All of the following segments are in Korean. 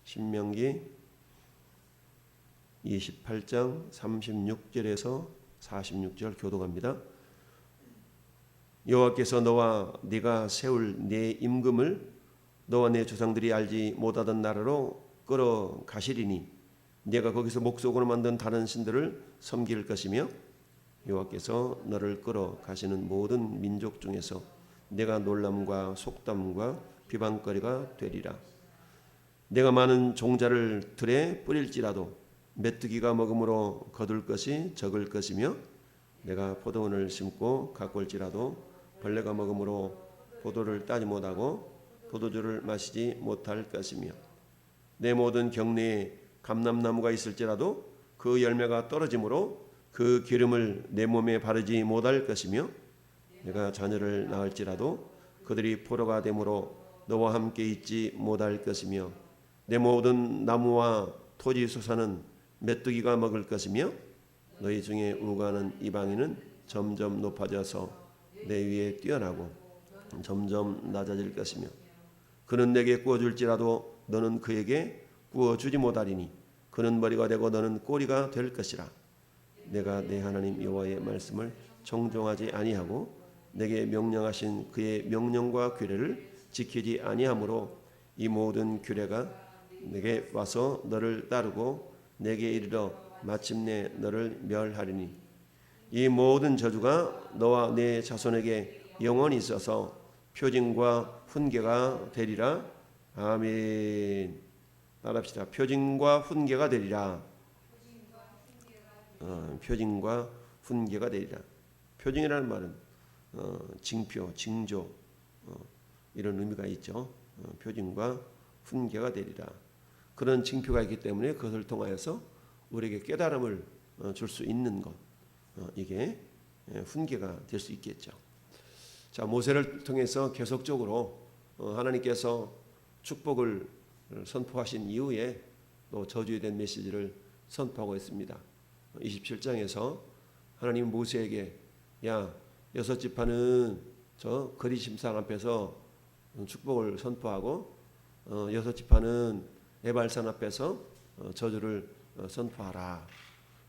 신명기 28장 36절에서 46절 교독합니다. 여호와께서 너와 네가 세울 네 임금을 너와 네 조상들이 알지 못하던 나라로 끌어가시리니 네가 거기서 목석으로 만든 다른 신들을 섬길 것이며 여호와께서 너를 끌어가시는 모든 민족 중에서 네가 놀람과 속담과 비방거리가 되리라. 내가 많은 종자를 들에 뿌릴지라도 메뚜기가 먹음으로 거둘 것이 적을 것이며 내가 포도원을 심고 가꿀지라도 벌레가 먹음으로 포도를 따지 못하고 포도주를 마시지 못할 것이며 내 모든 경내에 감람나무가 있을지라도 그 열매가 떨어지므로 그 기름을 내 몸에 바르지 못할 것이며 내가 자녀를 낳을지라도 그들이 포로가 되므로 너와 함께 있지 못할 것이며 내 모든 나무와 토지 소산은 메뚜기가 먹을 것이며 너희 중에 우고하는 이방인은 점점 높아져서 내 위에 뛰어나고 점점 낮아질 것이며 그는 내게 구워줄지라도 너는 그에게 구워주지 못하리니 그는 머리가 되고 너는 꼬리가 될 것이라. 내가 내 하나님 여호와의 말씀을 청종하지 아니하고 내게 명령하신 그의 명령과 규례를 지키지 아니하므로 이 모든 규례가 내게 와서 너를 따르고 내게 이르러 마침내 너를 멸하리니 이 모든 저주가 너와 네 자손에게 영원히 있어서 표징과 훈계가 되리라. 아멘. 따라합시다. 표징과 훈계가 되리라. 표징과 훈계가 되리라. 표징이라는 말은 징표, 징조 이런 의미가 있죠. 표징과 훈계가 되리라. 그런 징표가 있기 때문에 그것을 통하여서 우리에게 깨달음을 줄 수 있는 것, 이게 훈계가 될 수 있겠죠. 자, 모세를 통해서 계속적으로 하나님께서 축복을 선포하신 이후에 또 저주에 대한 메시지를 선포하고 있습니다. 27장에서 하나님 모세에게 야, 6지파는 저 거리심상 앞에서 축복을 선포하고 6지파는 에발산 앞에서 저주를 선포하라.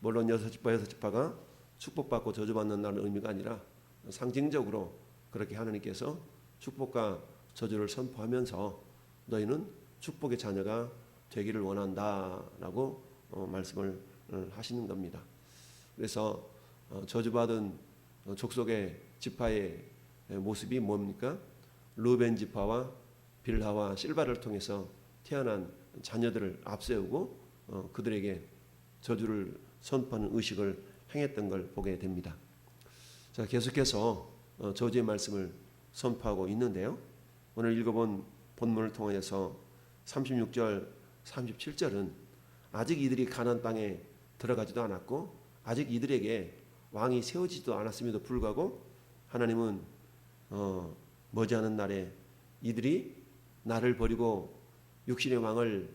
물론 6지파가 축복받고 저주받는다는 의미가 아니라 상징적으로 그렇게 하나님께서 축복과 저주를 선포하면서 너희는 축복의 자녀가 되기를 원한다라고 말씀을 하시는 겁니다. 그래서 저주받은 족속의 지파의 모습이 뭡니까? 루벤 지파와 빌하와 실바를 통해서 태어난 자녀들을 앞세우고 그들에게 저주를 선포하는 의식을 행했던 걸 보게 됩니다. 자, 계속해서 저주의 말씀을 선포하고 있는데요. 오늘 읽어본 본문을 통해서 36절, 37절은 아직 이들이 가나안 땅에 들어가지도 않았고 아직 이들에게 왕이 세워지지도 않았음에도 불구하고 하나님은 머지않은 날에 이들이 나를 버리고 육신의 왕을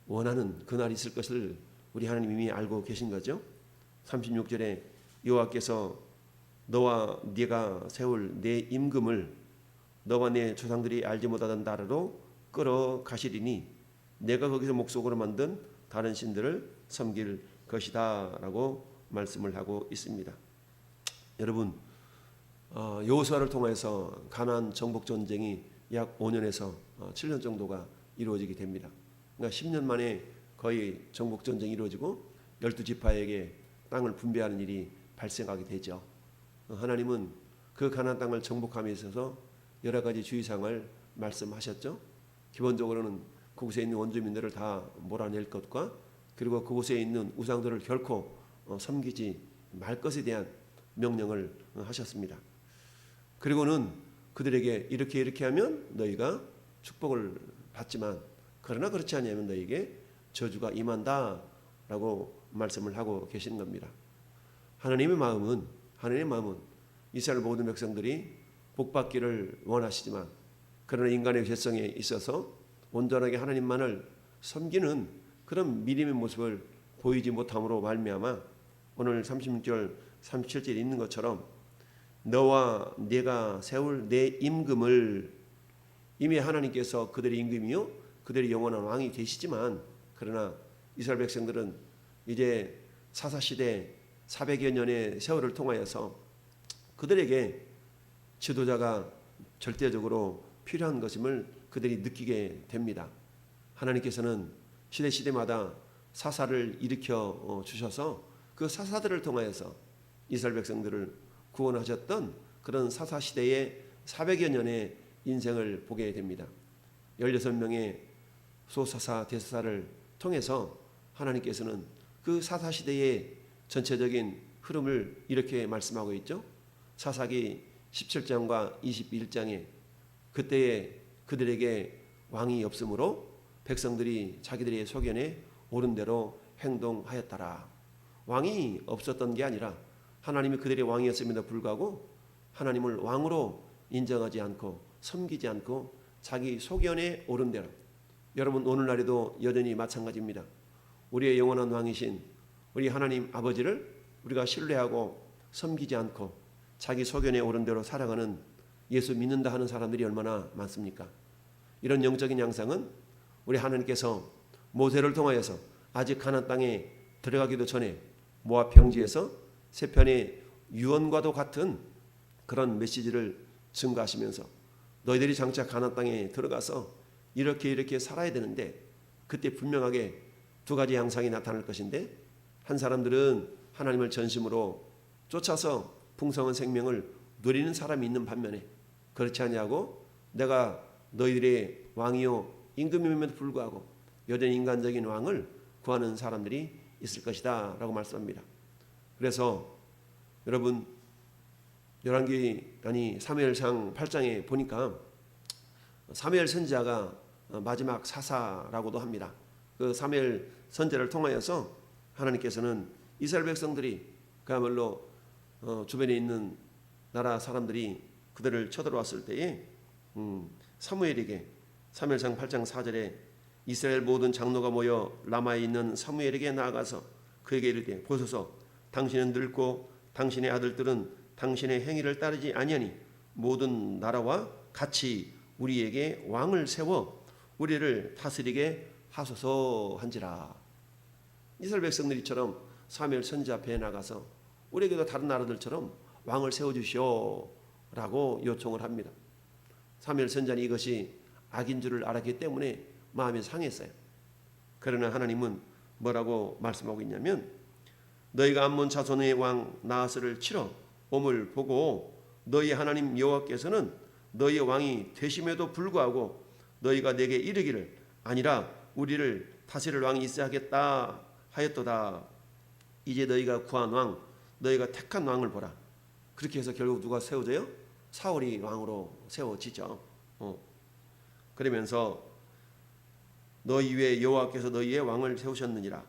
원하는 그날이 있을 것을 우리 하나님 이미 알고 계신 거죠. 36절에 여호와께서 너와 네가 세울 내 임금을 너와 내 조상들이 알지 못하던 나라로 끌어가시리니 내가 거기서 목석으로 만든 다른 신들을 섬길 것이다 라고 말씀을 하고 있습니다. 여러분, 여호수아를 통해서 가나안 정복 전쟁이 약 5년에서 7년 정도가 이루어지게 됩니다. 그러니까 10년 만에 거의 정복 전쟁이 이루어지고 12지파에게 땅을 분배하는 일이 발생하게 되죠. 하나님은 그 가나안 땅을 정복함에 있어서 여러 가지 주의사항을 말씀하셨죠. 기본적으로는 그곳에 있는 원주민들을 다 몰아낼 것과 그리고 그곳에 있는 우상들을 결코 섬기지 말 것에 대한 명령을 하셨습니다. 그리고는 그들에게 이렇게 하면 너희가 축복을 받지만 그러나 그렇지 않으면 너희에게 저주가 임한다라고 말씀을 하고 계시는 겁니다. 하나님의 마음은 이스라엘 모든 백성들이 복받기를 원하시지만 그러나 인간의 죄성에 있어서 온전하게 하나님만을 섬기는 그런 믿음의 모습을 보이지 못함으로 말미암아 오늘 36절 37절에 있는 것처럼 너와 네가 세울 내 임금을 이미 하나님께서 그들의 임금이요 그들이 영원한 왕이 되시지만, 그러나 이스라엘 백성들은 이제 사사시대 400여 년의 세월을 통하여서 그들에게 지도자가 절대적으로 필요한 것임을 그들이 느끼게 됩니다. 하나님께서는 시대마다 사사를 일으켜 주셔서 그 사사들을 통하여서 이스라엘 백성들을 구원하셨던 그런 사사시대의 400여 년의 인생을 보게 됩니다. 16명의 소사사 대사사를 통해서 하나님께서는 그 사사시대의 전체적인 흐름을 이렇게 말씀하고 있죠. 사사기 17장과 21장에 그때에 그들에게 왕이 없으므로 백성들이 자기들의 소견에 옳은 대로 행동하였더라. 왕이 없었던 게 아니라 하나님이 그들의 왕이었음에도 불구하고 하나님을 왕으로 인정하지 않고 섬기지 않고 자기 소견에 옳은 대로. 여러분, 오늘날에도 여전히 마찬가지입니다. 우리의 영원한 왕이신 우리 하나님 아버지를 우리가 신뢰하고 섬기지 않고 자기 소견에 옳은 대로 살아가는, 예수 믿는다 하는 사람들이 얼마나 많습니까? 이런 영적인 양상은 우리 하나님께서 모세를 통하여서 아직 가나안 땅에 들어가기도 전에 모압 평지에서 세 편의 유언과도 같은 그런 메시지를 증거하시면서 너희들이 장차 가나안 땅에 들어가서 이렇게 살아야 되는데, 그때 분명하게 두 가지 양상이 나타날 것인데, 한 사람들은 하나님을 전심으로 쫓아서 풍성한 생명을 누리는 사람이 있는 반면에, 그렇지 않냐고 내가 너희들의 왕이요 임금임에도 불구하고 여전히 인간적인 왕을 구하는 사람들이 있을 것이다 라고 말씀합니다. 그래서 여러분, 사무엘상 8장에 보니까 사무엘 선지자가 마지막 사사라고도 합니다. 그 사무엘 선지자를 통하여서 하나님께서는 이스라엘 백성들이 그야말로 주변에 있는 나라 사람들이 그들을 쳐들어왔을 때에 사무엘에게, 사무엘상 8장 4절에 이스라엘 모든 장로가 모여 라마에 있는 사무엘에게 나아가서 그에게 이르되, 보소서, 당신은 늙고 당신의 아들들은 당신의 행위를 따르지 아니하니 모든 나라와 같이 우리에게 왕을 세워 우리를 다스리게 하소서 한지라. 이스라엘 백성들이처럼 사무엘 선지자 앞에 나가서 우리에게도 다른 나라들처럼 왕을 세워주시오라고 요청을 합니다. 사무엘 선지자는 이것이 악인 줄을 알았기 때문에 마음이 상했어요. 그러나 하나님은 뭐라고 말씀하고 있냐면, 너희가 암몬 자손의 왕 나하스를 치러 옴을 보고 너희 하나님 여호와께서는 너희의 왕이 되심에도 불구하고 너희가 내게 이르기를 아니라 우리를 다스릴 왕이 있어야 하겠다 하였도다. 이제 너희가 구한 왕, 너희가 택한 왕을 보라. 그렇게 해서 결국 누가 세워져요? 사울이 왕으로 세워지죠. 그러면서 너희 위에 여호와께서 너희의 왕을 세우셨느니라.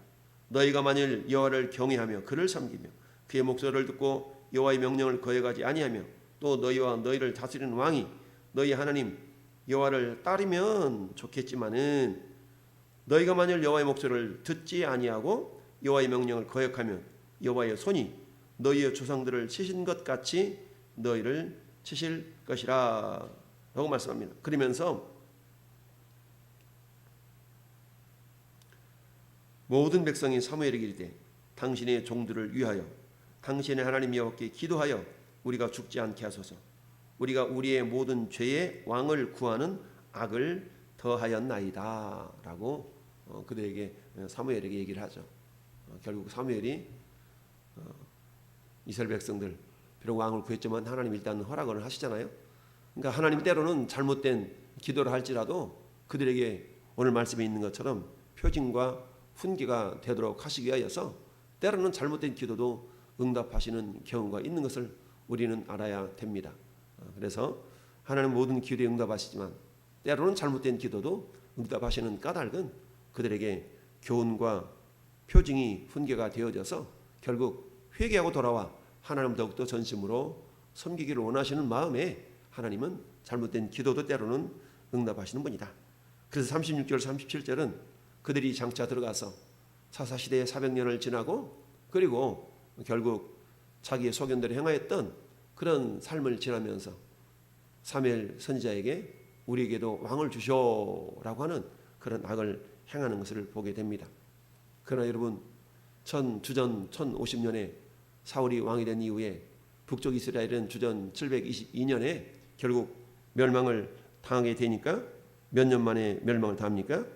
너희가 만일 여호와를 경외하며 그를 섬기며 그의 목소리를 듣고 여호와의 명령을 거역하지 아니하며 또 너희와 너희를 다스리는 왕이 너희 하나님 여호와를 따르면 좋겠지만은, 너희가 만일 여호와의 목소리를 듣지 아니하고 여호와의 명령을 거역하면 여호와의 손이 너희의 조상들을 치신 것 같이 너희를 치실 것이라 라고 말씀합니다. 그러면서 모든 백성이 사무엘에게 이르되, 당신의 종들을 위하여 당신의 하나님 여호와께 기도하여 우리가 죽지 않게 하소서. 우리가 우리의 모든 죄의 왕을 구하는 악을 더하였나이다 라고 그들에게, 사무엘에게 얘기를 하죠. 결국 사무엘이 이스라엘 백성들 비록 왕을 구했지만 하나님 일단 허락을 하시잖아요. 그러니까 하나님 때로는 잘못된 기도를 할지라도 그들에게 오늘 말씀에 있는 것처럼 표징과 훈계가 되도록 하시기 위하여서 때로는 잘못된 기도도 응답하시는 경우가 있는 것을 우리는 알아야 됩니다. 그래서 하나님 모든 기도에 응답하시지만 때로는 잘못된 기도도 응답하시는 까닭은 그들에게 교훈과 표징이 훈계가 되어져서 결국 회개하고 돌아와 하나님 더욱더 전심으로 섬기기를 원하시는 마음에 하나님은 잘못된 기도도 때로는 응답하시는 분이다. 그래서 36절 37절은 그들이 장차 들어가서 사사시대의 400년을 지나고 그리고 결국 자기의 소견대로 행하였던 그런 삶을 지나면서 사무엘 선지자에게 우리에게도 왕을 주셔라고 하는 그런 악을 행하는 것을 보게 됩니다. 그러나 여러분, 주전 1050년에 사울이 왕이 된 이후에 북쪽 이스라엘은 주전 722년에 결국 멸망을 당하게 되니까 몇 년 만에 멸망을 당합니까?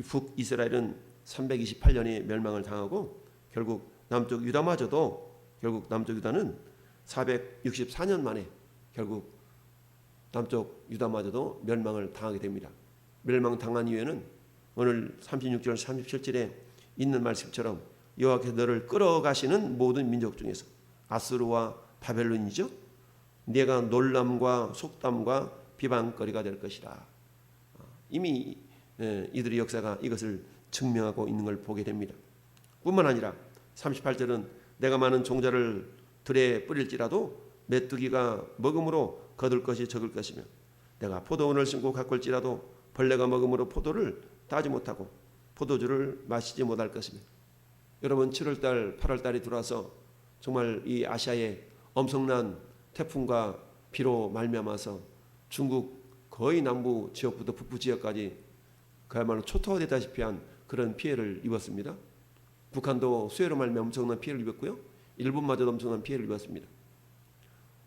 북이스라엘은 328년에 멸망을 당하고 결국 남쪽 유다마저도 결국 남쪽 유다는 464년 만에 결국 남쪽 유다마저도 멸망을 당하게 됩니다. 멸망당한 이후에는 오늘 36절 37절에 있는 말씀처럼 여호와께서 너를 끌어가시는 모든 민족 중에서 아수르와 바벨론이죠. 네가 놀람과 속담과 비방거리가 될 것이라. 이미 이들의 역사가 이것을 증명하고 있는 걸 보게 됩니다. 뿐만 아니라 38절은 내가 많은 종자를 들에 뿌릴지라도 메뚜기가 먹음으로 거둘 것이 적을 것이며 내가 포도원을 심고 가꿀지라도 벌레가 먹음으로 포도를 따지 못하고 포도주를 마시지 못할 것이며 여러분 7월달 8월달이 들어와서 정말 이 아시아에 엄청난 태풍과 비로 말미암아서 중국 거의 남부 지역부터 북부 지역까지 그야말로 초토화되다시피 한 그런 피해를 입었습니다. 북한도 수해로 말미암아 엄청난 피해를 입었고요. 일본마저도 엄청난 피해를 입었습니다.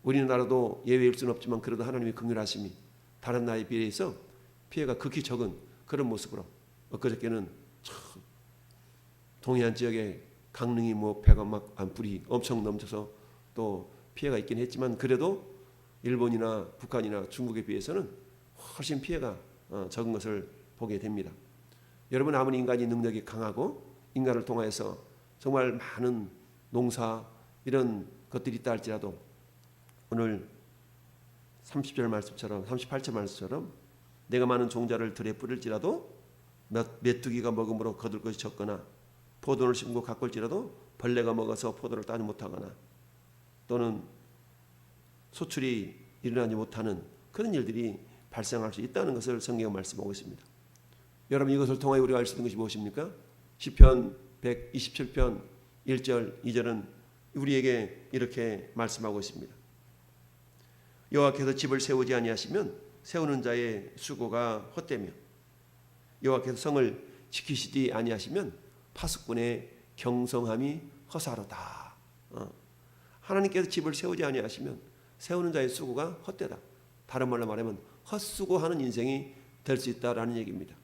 우리나라도 예외일 수는 없지만 그래도 하나님의 긍휼하심이 다른 나라에 비해서 피해가 극히 적은 그런 모습으로 엊그저께는 동해안 지역에 강릉이 배가 막 불이 엄청 넘쳐서 또 피해가 있긴 했지만 그래도 일본이나 북한이나 중국에 비해서는 훨씬 피해가 적은 것을 보게 됩니다. 여러분 아무리 인간이 능력이 강하고 인간을 통하여서 정말 많은 농사 이런 것들이 있다 할지라도 오늘 30절 말씀처럼 38절 말씀처럼 내가 많은 종자를 들에 뿌릴지라도 메뚜기가 먹음으로 거둘 것이 적거나 포도를 심고 가꿀지라도 벌레가 먹어서 포도를 따지 못하거나 또는 소출이 일어나지 못하는 그런 일들이 발생할 수 있다는 것을 성경에 말씀하고 있습니다. 여러분 이것을 통하여 우리가 알 수 있는 것이 무엇입니까? 시편 127편 1절 2절은 우리에게 이렇게 말씀하고 있습니다. 여호와께서 집을 세우지 아니하시면 세우는 자의 수고가 헛되며 여호와께서 성을 지키시지 아니하시면 파수꾼의 경성함이 허사로다. 하나님께서 집을 세우지 아니하시면 세우는 자의 수고가 헛되다. 다른 말로 말하면 헛수고하는 인생이 될 수 있다라는 얘기입니다.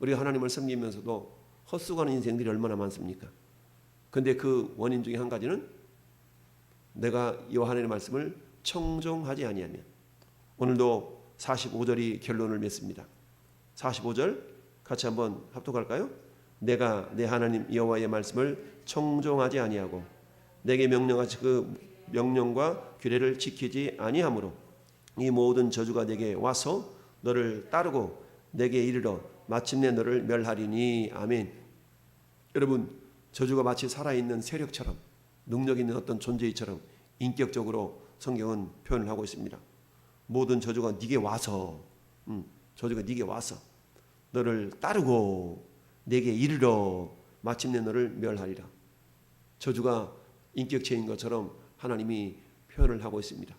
우리가 하나님을 섬기면서도 헛수고하는 인생들이 얼마나 많습니까? 그런데 그 원인 중에 한 가지는 내가 여호와 하나님의 말씀을 청종하지 아니하면 오늘도 45절이 결론을 맺습니다. 45절 같이 한번 합독할까요? 내가 내 하나님 여호와의 말씀을 청종하지 아니하고 내게 명령하신 그 명령과 규례를 지키지 아니하므로 이 모든 저주가 내게 와서 너를 따르고 내게 이르러 마침내 너를 멸하리니. 아멘. 여러분 저주가 마치 살아있는 세력처럼 능력 있는 어떤 존재처럼 인격적으로 성경은 표현을 하고 있습니다. 모든 저주가 네게 와서 저주가 네게 와서 너를 따르고 내게 이르러 마침내 너를 멸하리라. 저주가 인격체인 것처럼 하나님이 표현을 하고 있습니다.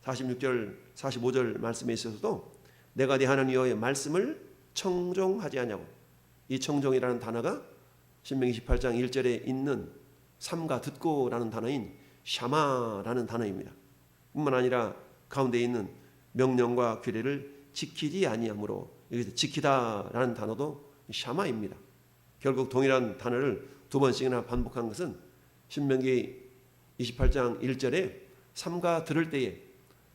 46절 45절 말씀에 있어서도 내가 네 하나님 여호와의 말씀을 청종하지 아니하고 이 청종이라는 단어가 신명기 18장 1절에 있는 삼가 듣고라는 단어인 샤마라는 단어입니다. 뿐만 아니라 가운데 있는 명령과 규례를 지키지 아니하므로 여기서 지키다라는 단어도 샤마입니다. 결국 동일한 단어를 두 번씩이나 반복한 것은 신명기 28장 1절에 삼가 들을 때에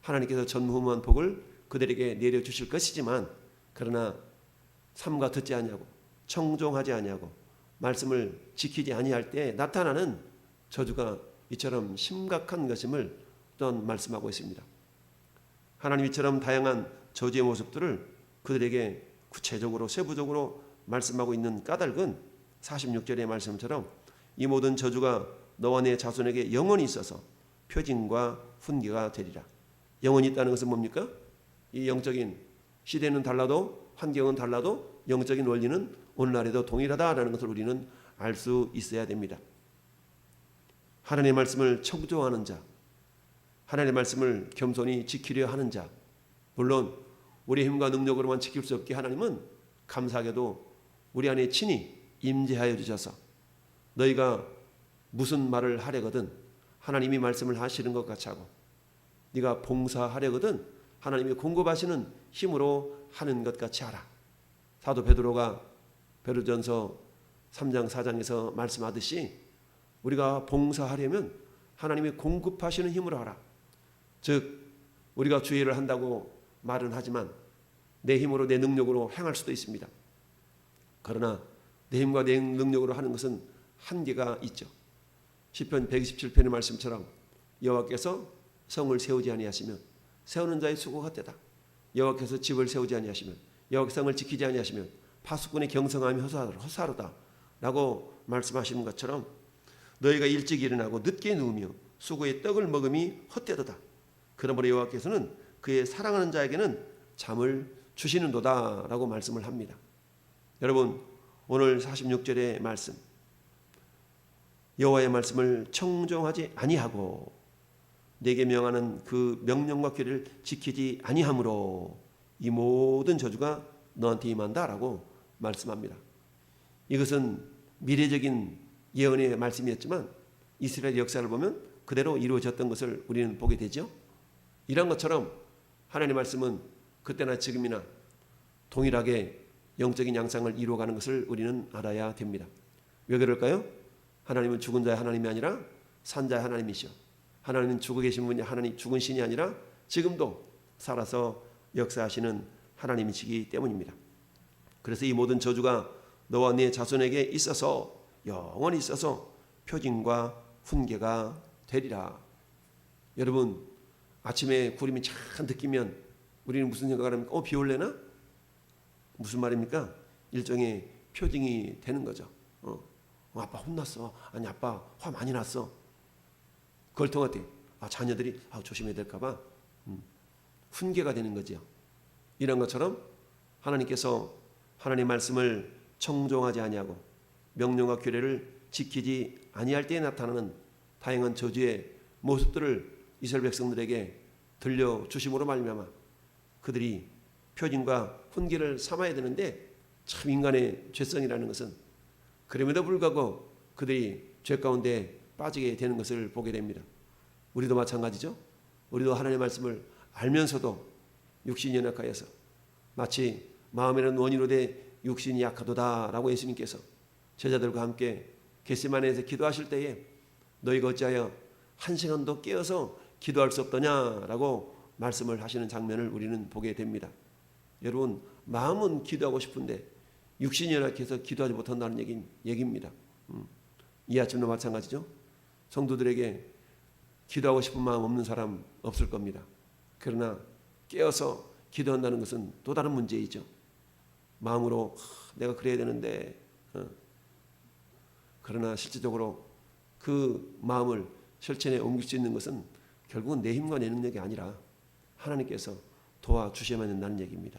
하나님께서 전무후무한 복을 그들에게 내려주실 것이지만 그러나 삼가 듣지 아니하고 청종하지 아니하고 말씀을 지키지 아니할 때 나타나는 저주가 이처럼 심각한 것임을 또한 말씀하고 있습니다. 하나님 이처럼 다양한 저주의 모습들을 그들에게 구체적으로 세부적으로 말씀하고 있는 까닭은 46절의 말씀처럼 이 모든 저주가 너와 내 자손에게 영원히 있어서 표징과 훈계가 되리라. 영원히 있다는 것은 뭡니까? 이 영적인 시대는 달라도 환경은 달라도 영적인 원리는 오늘날에도 동일하다라는 것을 우리는 알 수 있어야 됩니다. 하나님의 말씀을 청종하는 자, 하나님의 말씀을 겸손히 지키려 하는 자, 물론 우리의 힘과 능력으로만 지킬 수 없기에 하나님은 감사하게도 우리 안에 친히 임재하여 주셔서 너희가 무슨 말을 하려거든 하나님이 말씀을 하시는 것 같이 하고 네가 봉사하려거든 하나님이 공급하시는 힘으로 하는 것 같이 하라. 사도 베드로가 베드로전서 3장 4장에서 말씀하듯이 우리가 봉사하려면 하나님이 공급하시는 힘으로 하라. 즉 우리가 주의 일을 한다고 말은 하지만 내 힘으로 내 능력으로 행할 수도 있습니다. 그러나 내 힘과 내 능력으로 하는 것은 한계가 있죠. 시편 127편의 말씀처럼 여호와께서 성을 세우지 아니하시면 세우는 자의 수고가 헛되다. 여호와께서 집을 세우지 아니하시면 여호와께서 성을 지키지 아니하시면 파수꾼의 경성함이 허사로다 라고 말씀하시는 것처럼 너희가 일찍 일어나고 늦게 누우며 수고의 떡을 먹음이 헛되도다. 그러므로 여호와께서는 그의 사랑하는 자에게는 잠을 주시는도다 라고 말씀을 합니다. 여러분 오늘 46절의 말씀 여호와의 말씀을 청종하지 아니하고 내게 명하는 그 명령과 규례를 지키지 아니함으로 이 모든 저주가 너한테 임한다라고 말씀합니다. 이것은 미래적인 예언의 말씀이었지만 이스라엘 역사를 보면 그대로 이루어졌던 것을 우리는 보게 되죠. 이런 것처럼 하나님의 말씀은 그때나 지금이나 동일하게 영적인 양상을 이루어가는 것을 우리는 알아야 됩니다. 왜 그럴까요? 하나님은 죽은 자의 하나님이 아니라 산 자의 하나님이시오. 하나님은 죽어 계신 분이 하나님 죽은 신이 아니라 지금도 살아서 역사하시는 하나님이시기 때문입니다. 그래서 이 모든 저주가 너와 네 자손에게 있어서 영원히 있어서 표징과 훈계가 되리라. 여러분 아침에 구름이 잔뜩 끼면 우리는 무슨 생각을 합니까? 비 올래나? 무슨 말입니까? 일종의 표징이 되는 거죠. 아빠 혼났어. 아니 아빠 화 많이 났어. 그걸 통해 자녀들이 조심해야 될까 봐 훈계가 되는 거죠. 이런 것처럼 하나님께서 하나님의 말씀을 청종하지 아니하고 명령과 규례를 지키지 아니할 때에 나타나는 다양한 저주의 모습들을 이스라엘 백성들에게 들려주심으로 말미암아 그들이 표징과 훈계를 삼아야 되는데 참 인간의 죄성이라는 것은 그럼에도 불구하고 그들이 죄 가운데 빠지게 되는 것을 보게 됩니다. 우리도 마찬가지죠. 우리도 하나님의 말씀을 알면서도 육신이 연약하여서 마치 마음에는 원인으로 돼 육신이 약하도다라고 예수님께서 제자들과 함께 겟세마네에서 기도하실 때에 너희가 어찌하여 한 시간도 깨어서 기도할 수 없더냐라고 말씀을 하시는 장면을 우리는 보게 됩니다. 여러분 마음은 기도하고 싶은데 육신이 연약해서 기도하지 못한다는 얘기입니다. 이 아침도 마찬가지죠. 성도들에게 기도하고 싶은 마음 없는 사람 없을 겁니다. 그러나 깨어서 기도한다는 것은 또 다른 문제이죠. 마음으로 내가 그래야 되는데 그러나 실질적으로 그 마음을 실천에 옮길 수 있는 것은 결국은 내 힘과 내 능력이 아니라 하나님께서 도와주셔야만 된다는 얘기입니다.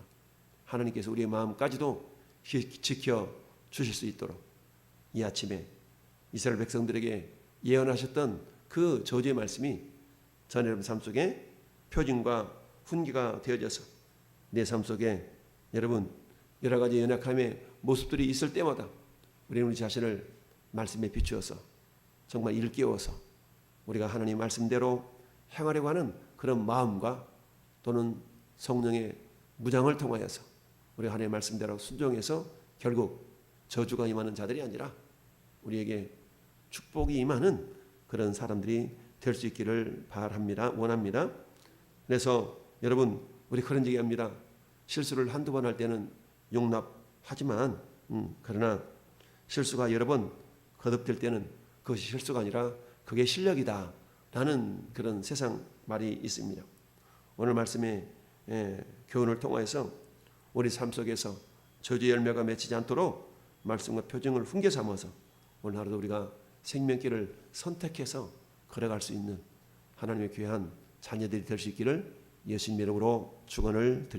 하나님께서 우리의 마음까지도 지켜 주실 수 있도록 이 아침에 이스라엘 백성들에게 예언하셨던 그 저주의 말씀이 전 여러분 삶 속에 표징과 훈계가 되어져서 내 삶 속에 여러분 여러 가지 연약함의 모습들이 있을 때마다 우리는 우리 자신을 말씀에 비추어서 정말 일깨워서 우리가 하나님 말씀대로 행하려고 하는 그런 마음과 또는 성령의 무장을 통하여서 우리가 하나님의 말씀대로 순종해서 결국 저주가 임하는 자들이 아니라 우리에게 축복이 임하는 그런 사람들이 될 수 있기를 바랍니다. 원합니다. 그래서 여러분 우리 그런 얘기합니다. 실수를 한두 번 할 때는 용납하지만 그러나 실수가 여러 번 거듭될 때는 그것이 실수가 아니라 그게 실력이다 라는 그런 세상 말이 있습니다. 오늘 말씀의 교훈을 통해서 우리 삶 속에서 저주의 열매가 맺히지 않도록 말씀과 표징을 훈계 삼아서 오늘 하루도 우리가 생명길을 선택해서 걸어갈 수 있는 하나님의 귀한 자녀들이 될 수 있기를 예수님 이름으로 축원을 드립니다.